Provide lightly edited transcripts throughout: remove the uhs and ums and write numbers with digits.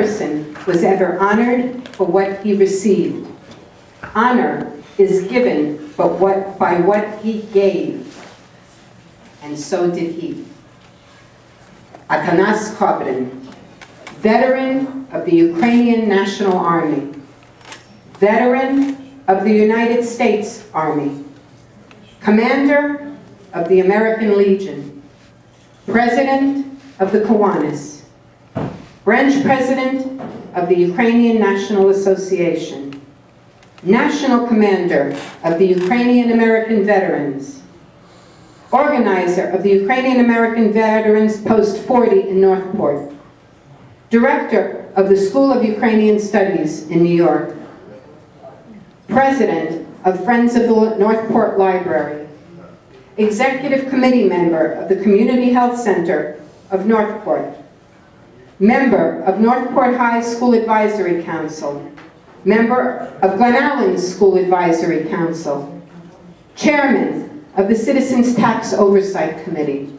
person was ever honored for what he received. Honor is given by what he gave, and so did he. Atanas Kobryn, veteran of the Ukrainian National Army, veteran of the United States Army, commander of the American Legion, president of the Kiwanis, branch president of the Ukrainian National Association, national commander of the Ukrainian American Veterans, organizer of the Ukrainian American Veterans Post 40 in Northport, director of the School of Ukrainian Studies in New York, president of Friends of the Northport Library, executive committee member of the Community Health Center of Northport, member of Northport High School Advisory Council, member of Glen Allen's School Advisory Council, chairman of the Citizens Tax Oversight Committee,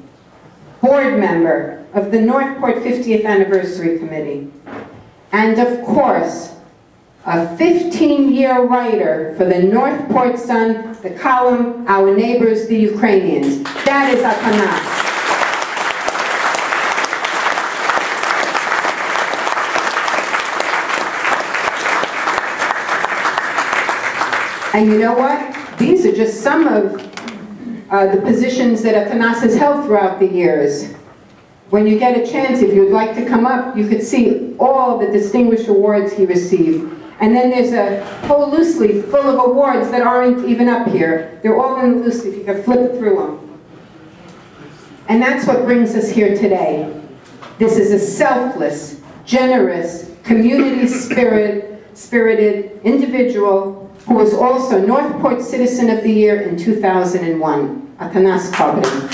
board member of the Northport 50th Anniversary Committee, and of course, a 15-year writer for the Northport Sun, the column, Our Neighbors, the Ukrainians. That is Atanas. And you know what? These are just some of the positions that Atanas has held throughout the years. When you get a chance, if you'd like to come up, you could see all the distinguished awards he received. And then there's a whole loose leaf full of awards that aren't even up here. They're all in the loose leaf. You can flip through them. And that's what brings us here today. This is a selfless, generous, community-spirited individual who was also Northport Citizen of the Year in 2001, Atanas Kobryn.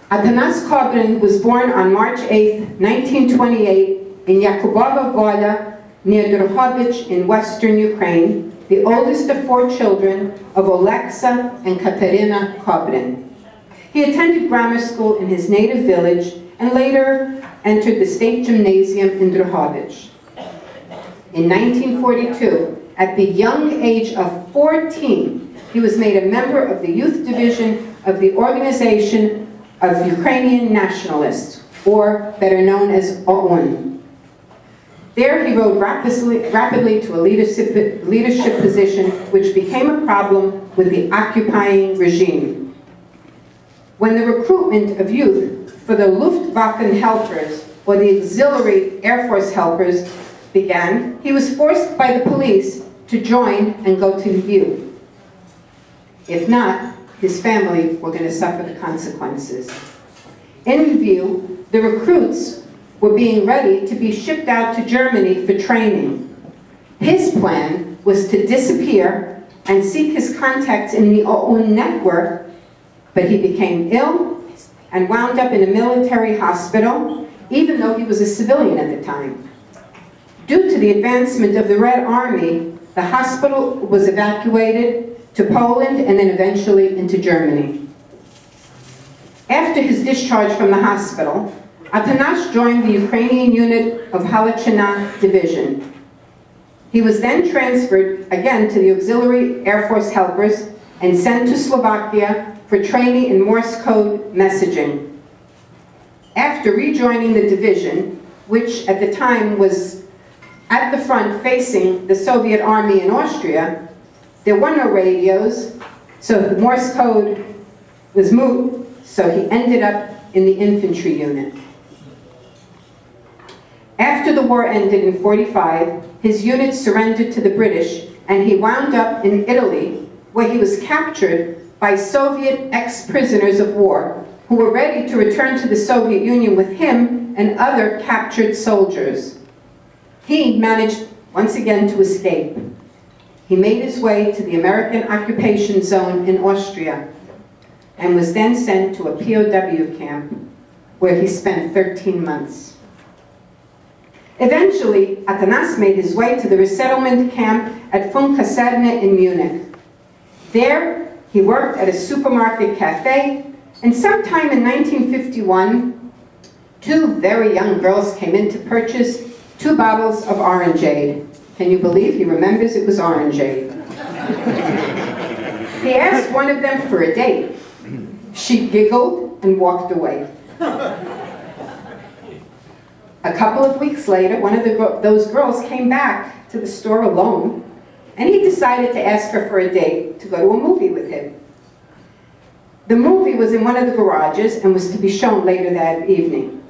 Atanas Kobryn was born on March 8, 1928 in Yakubova Voda, near Drohovich in western Ukraine, the oldest of 4 children of Olexa and Katerina Kobryn. He attended grammar school in his native village and later entered the state gymnasium in Drohovich. In 1942, at the young age of 14, he was made a member of the youth division of the Organization of Ukrainian Nationalists, or better known as OUN. There he rose rapidly to a leadership position, which became a problem with the occupying regime. When the recruitment of youth for the Luftwaffe helpers, or the auxiliary Air Force helpers, began, he was forced by the police to join and go to Lviv. If not, his family were going to suffer the consequences. In Lviv, the recruits were being ready to be shipped out to Germany for training. His plan was to disappear and seek his contacts in the OUN network, but he became ill and wound up in a military hospital, even though he was a civilian at the time. Due to the advancement of the Red Army, the hospital was evacuated to Poland and then eventually into Germany. After his discharge from the hospital, Atanas joined the Ukrainian unit of Halachina Division. He was then transferred again to the Auxiliary Air Force Helpers and sent to Slovakia for training in Morse code messaging. After rejoining the division, which at the time was at the front facing the Soviet army in Austria, there were no radios, so the Morse code was moot, so he ended up in the infantry unit. After the war ended in '45, his unit surrendered to the British, and he wound up in Italy, where he was captured by Soviet ex-prisoners of war who were ready to return to the Soviet Union with him and other captured soldiers. He managed once again to escape. He made his way to the American occupation zone in Austria and was then sent to a POW camp where he spent 13 months. Eventually, Atanas made his way to the resettlement camp at Funkasarne in Munich. There, He worked at a supermarket cafe, and sometime in 1951, two very young girls came in to purchase 2 bottles of orangeade. Can you believe he remembers it was orangeade? He asked one of them for a date. She giggled and walked away. A couple of weeks later, one of those girls came back to the store alone, and he decided to ask her for a date to go to a movie with him. The movie was in one of the garages and was to be shown later that evening.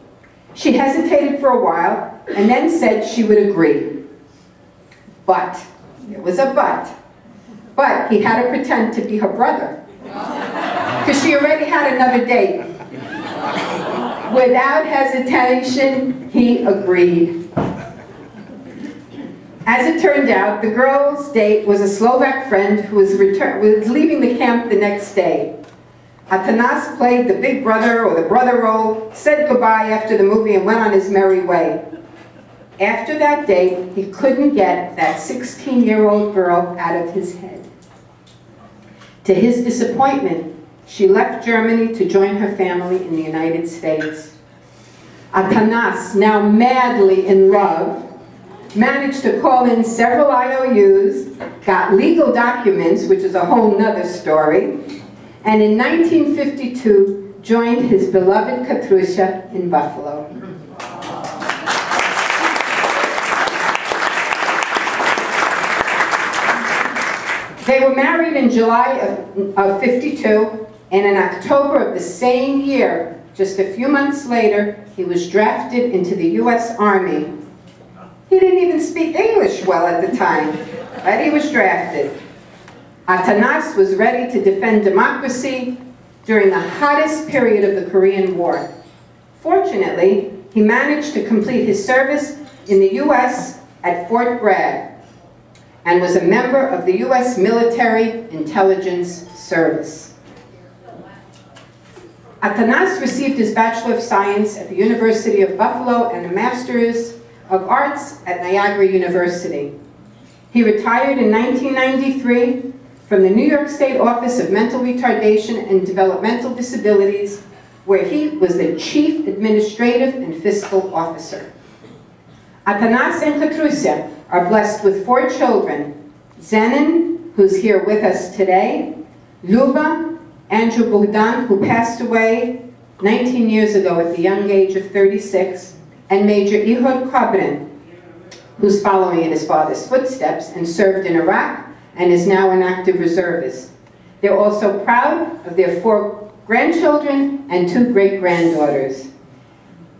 She hesitated for a while and then said she would agree. But, there was a but he had to pretend to be her brother, because she already had another date. Without hesitation, he agreed. As it turned out, the girl's date was a Slovak friend who was leaving the camp the next day. Atanas played the big brother or the brother role, said goodbye after the movie, and went on his merry way. After that date, he couldn't get that 16-year-old girl out of his head. To his disappointment, she left Germany to join her family in the United States. Atanas, now madly in love, managed to call in several IOUs, got legal documents, which is a whole nother story, and in 1952 joined his beloved Katrusha in Buffalo. They were married in July of 52, and in October of the same year, just a few months later, he was drafted into the US Army. He didn't even speak English well at the time, but he was drafted. Atanas was ready to defend democracy during the hottest period of the Korean War. Fortunately, he managed to complete his service in the US at Fort Bragg and was a member of the US Military Intelligence Service. Atanas received his Bachelor of Science at the University of Buffalo and a Master's of Arts at Niagara University. He retired in 1993 from the New York State Office of Mental Retardation and Developmental Disabilities, where he was the Chief Administrative and Fiscal Officer. Atanas and Katrusha are blessed with 4 children: Zenon, who's here with us today, Luba, Andrew Bogdan, who passed away 19 years ago at the young age of 36, and Major AZKobryn, who's following in his father's footsteps and served in Iraq and is now an active reservist. They're also proud of their 4 grandchildren and 2 great-granddaughters.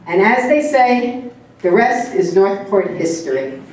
And as they say, the rest is Northport history.